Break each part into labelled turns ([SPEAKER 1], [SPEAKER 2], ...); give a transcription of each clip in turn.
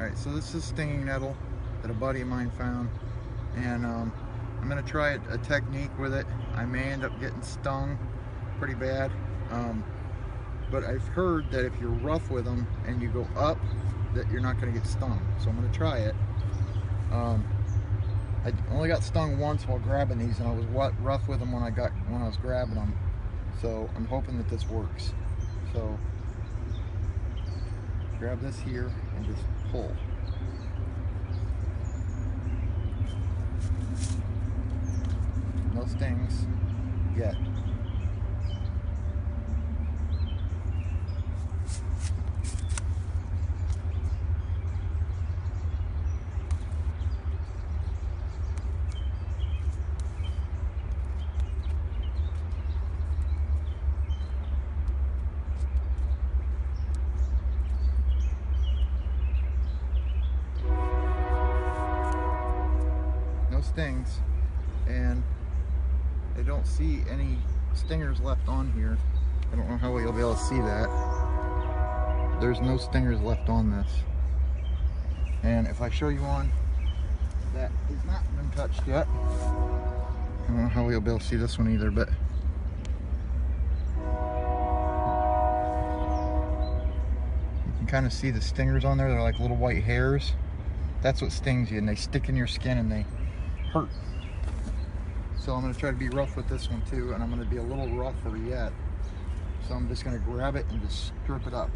[SPEAKER 1] Alright, so this is stinging nettle that a buddy of mine found, and I'm going to try a technique with it. I may end up getting stung pretty bad, but I've heard that if you're rough with them and you go up, that you're not going to get stung. So I'm going to try it. I only got stung once while grabbing these, and I was rough with them when I was grabbing them. So I'm hoping that this works. So grab this here and just pull. No stings yet. Stings, and I don't see any stingers left on here. I don't know how you'll be able to see that. There's no stingers left on this. And if I show you one that has not been touched yet, I don't know how you'll be able to see this one either, but you can kind of see the stingers on there. They're like little white hairs. That's what stings you, and they stick in your skin and they hurt. So I'm going to try to be rough with this one too, and I'm going to be a little rougher yet. So I'm just going to grab it and just strip it up.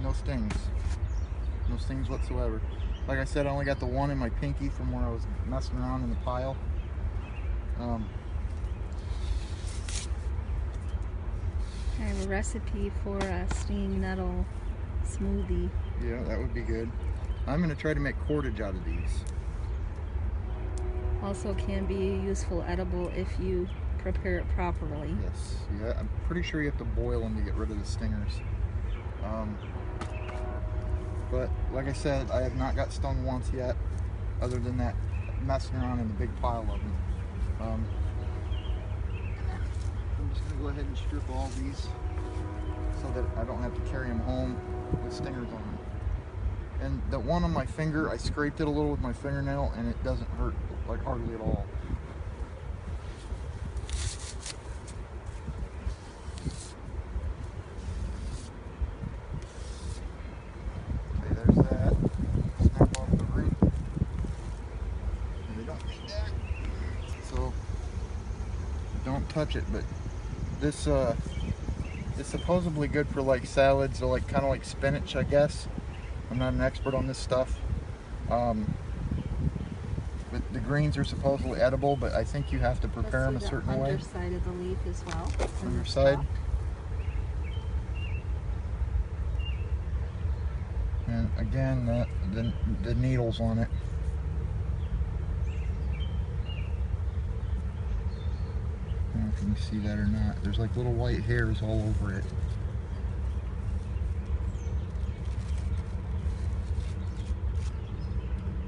[SPEAKER 1] No stings. No stings whatsoever. Like I said, I only got the one in my pinky from where I was messing around in the pile.
[SPEAKER 2] I have a recipe for a stinging nettle smoothie.
[SPEAKER 1] Yeah, that would be good. I'm going to try to make cordage out of these.
[SPEAKER 2] Also can be useful edible if you prepare it properly.
[SPEAKER 1] Yes, yeah, I'm pretty sure you have to boil them to get rid of the stingers. But like I said, I have not got stung once yet, other than that messing around in the big pile of them. I'm just going to go ahead and strip all these so that I don't have to carry them home with stingers on them. And the one on my finger, I scraped it a little with my fingernail, and it doesn't hurt like hardly at all. Okay, there's that. Snap off the ring. They don't need that, so don't touch it. But this is supposedly good for like salads, or like kind of like spinach, I guess. I'm not an expert on this stuff. But the greens are supposedly edible, but I think you have to prepare them a certain way.
[SPEAKER 2] Underside of the leaf as well.
[SPEAKER 1] Underside. And again, the needles on it. I don't know if you can see that or not. There's like little white hairs all over it.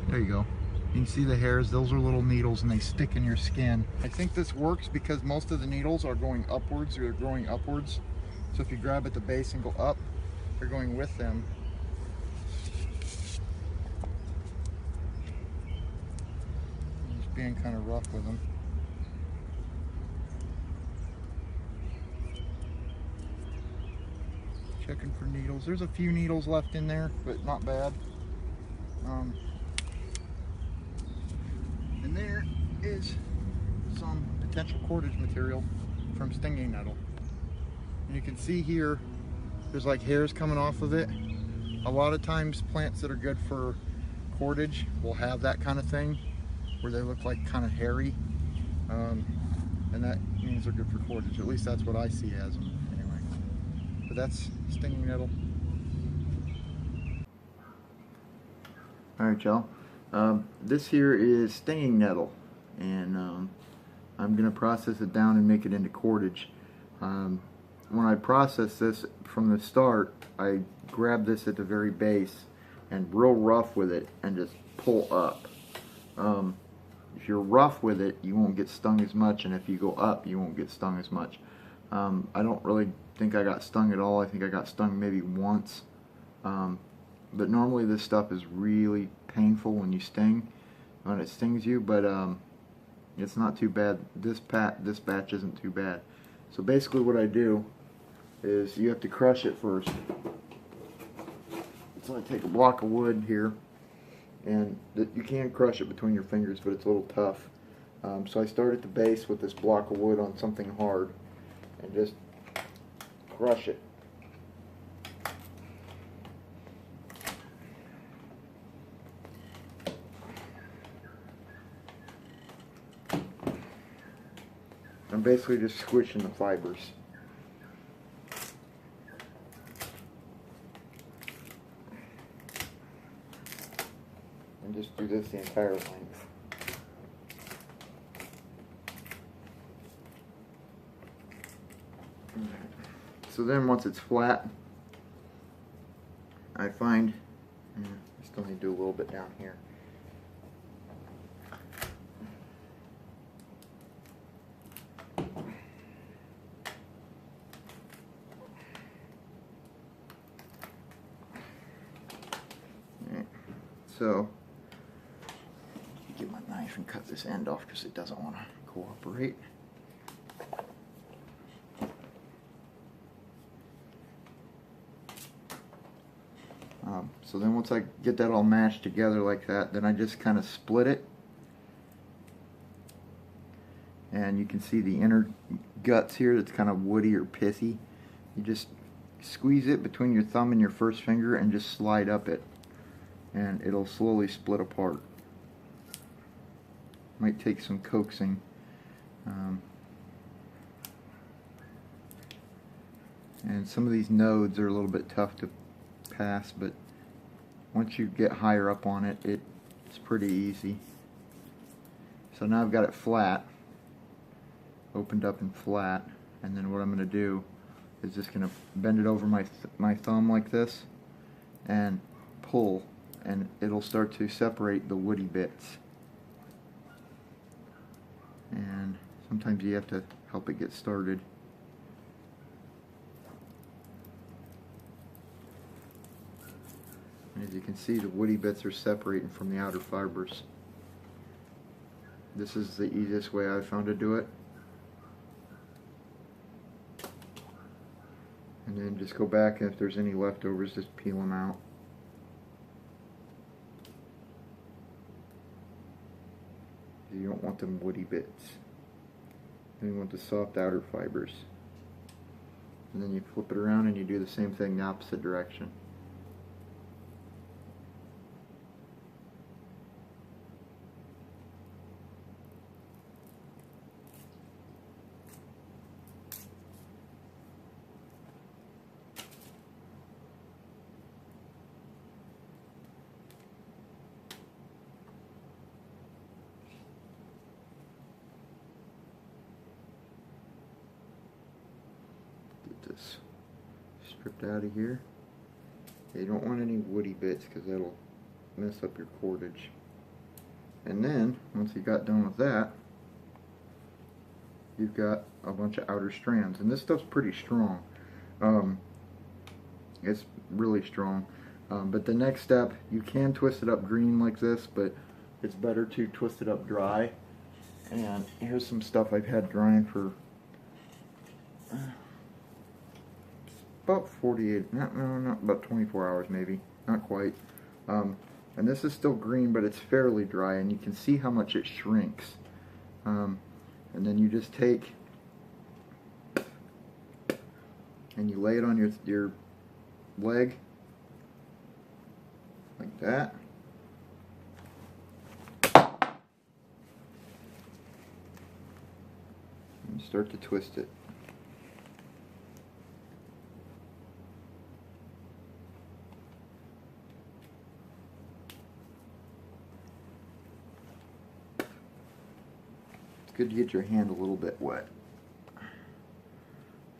[SPEAKER 1] There you go. You can see the hairs. Those are little needles, and they stick in your skin. I think this works because most of the needles are going upwards, or they're growing upwards. So if you grab at the base and go up, they're going with them. I'm just being kind of rough with them. Checking for needles. There's a few needles left in there, but not bad. And there is some potential cordage material from stinging nettle. And you can see here, there's like hairs coming off of it. A lot of times plants that are good for cordage will have that kind of thing, where they look like kind of hairy. And that means they're good for cordage. At least that's what I see as them anyway. But that's stinging nettle. Alright, y'all. This here is stinging nettle, and I'm going to process it down and make it into cordage. When I process this from the start, I grab this at the very base and real rough with it and just pull up. If you're rough with it, you won't get stung as much, and if you go up, you won't get stung as much. I don't really think I got stung at all. I think I got stung maybe once. But normally this stuff is really painful when it stings you, but it's not too bad. This batch isn't too bad. So basically what I do is you have to crush it first. So I take a block of wood here, and you can crush it between your fingers, but it's a little tough. So I start at the base with this block of wood on something hard and just crush it. I'm basically just squishing the fibers. And just do this the entire length. So then once it's flat, I find, I still need to do a little bit down here. So, get my knife and cut this end off because it doesn't want to cooperate. So then once I get that all mashed together like that, then I just kind of split it. And you can see the inner guts here that's kind of woody or pithy. You just squeeze it between your thumb and your first finger and just slide up it. And it'll slowly split apart. Might take some coaxing. And some of these nodes are a little bit tough to pass, but once you get higher up on it, it's pretty easy. So now I've got it flat, opened up and flat, and then what I'm going to do is just going to bend it over my thumb like this and pull, and it'll start to separate the woody bits. And sometimes you have to help it get started. And as you can see, the woody bits are separating from the outer fibers. This is the easiest way I've found to do it. And then just go back, and if there's any leftovers, just peel them out. You don't want them woody bits. You want the soft outer fibers. And then you flip it around and you do the same thing the opposite direction. This stripped out of here. You don't want any woody bits because that'll mess up your cordage. And then once you got done with that, you've got a bunch of outer strands, and this stuff's pretty strong. It's really strong. But the next step, you can twist it up green like this, but it's better to twist it up dry. And here's some stuff I've had drying for about 48, not about 24 hours maybe, not quite. And this is still green, but it's fairly dry, and you can see how much it shrinks. And then you just take and you lay it on your leg like that. And start to twist it. It's good to get your hand a little bit wet.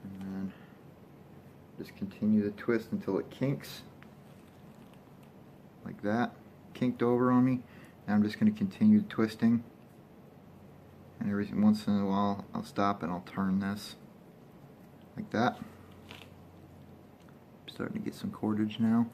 [SPEAKER 1] And then just continue to twist until it kinks. Like that. Kinked over on me. And I'm just going to continue twisting. And every once in a while I'll stop and I'll turn this. Like that. Starting to get some cordage now.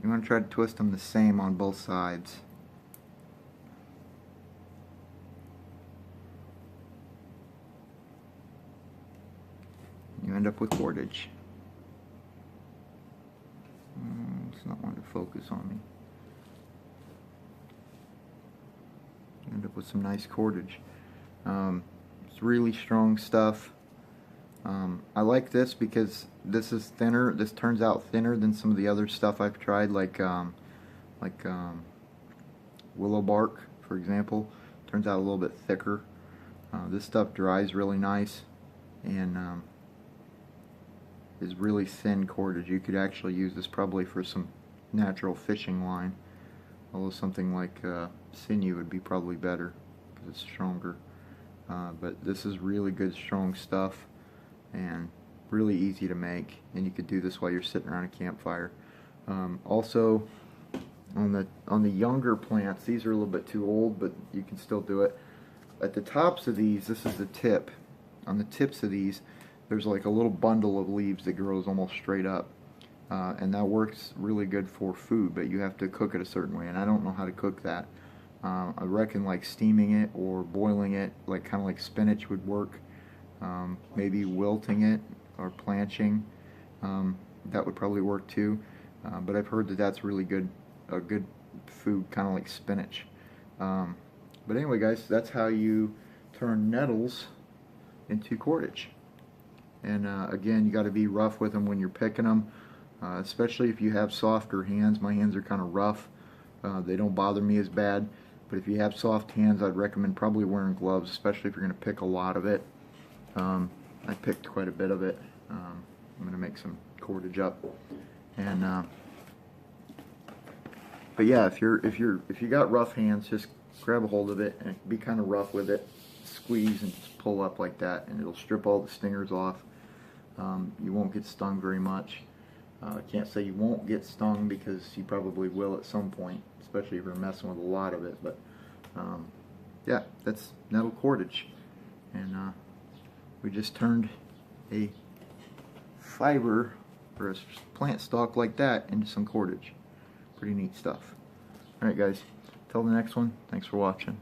[SPEAKER 1] You want to try to twist them the same on both sides. You end up with cordage. It's not wanting to focus on me. You end up with some nice cordage. It's really strong stuff. I like this because this is thinner. This turns out thinner than some of the other stuff I've tried, like willow bark, for example. Turns out a little bit thicker. This stuff dries really nice and is really thin cordage. You could actually use this probably for some natural fishing line, although something like sinew would be probably better because it's stronger. But this is really good, strong stuff, and really easy to make, and you could do this while you're sitting around a campfire. Also, on the younger plants, these are a little bit too old, but you can still do it. At the tops of these, this is the tip. On the tips of these, there's like a little bundle of leaves that grows almost straight up, and that works really good for food, but you have to cook it a certain way, and I don't know how to cook that. I reckon like steaming it or boiling it, like kind of like spinach would work. Maybe wilting it or planching, that would probably work too. But I've heard that that's really good, a good food, kind of like spinach. But anyway, guys, that's how you turn nettles into cordage. And again, you got to be rough with them when you're picking them, especially if you have softer hands. My hands are kind of rough. They don't bother me as bad. But if you have soft hands, I'd recommend probably wearing gloves, especially if you're going to pick a lot of it. I picked quite a bit of it. I'm going to make some cordage up, and but yeah, if you got rough hands, just grab a hold of it and be kind of rough with it, squeeze and just pull up like that, and it'll strip all the stingers off. You won't get stung very much. I can't say you won't get stung because you probably will at some point, especially if you're messing with a lot of it. But yeah, that's nettle cordage, and we just turned a fiber or a plant stalk like that into some cordage. Pretty neat stuff. Alright guys, till the next one, thanks for watching.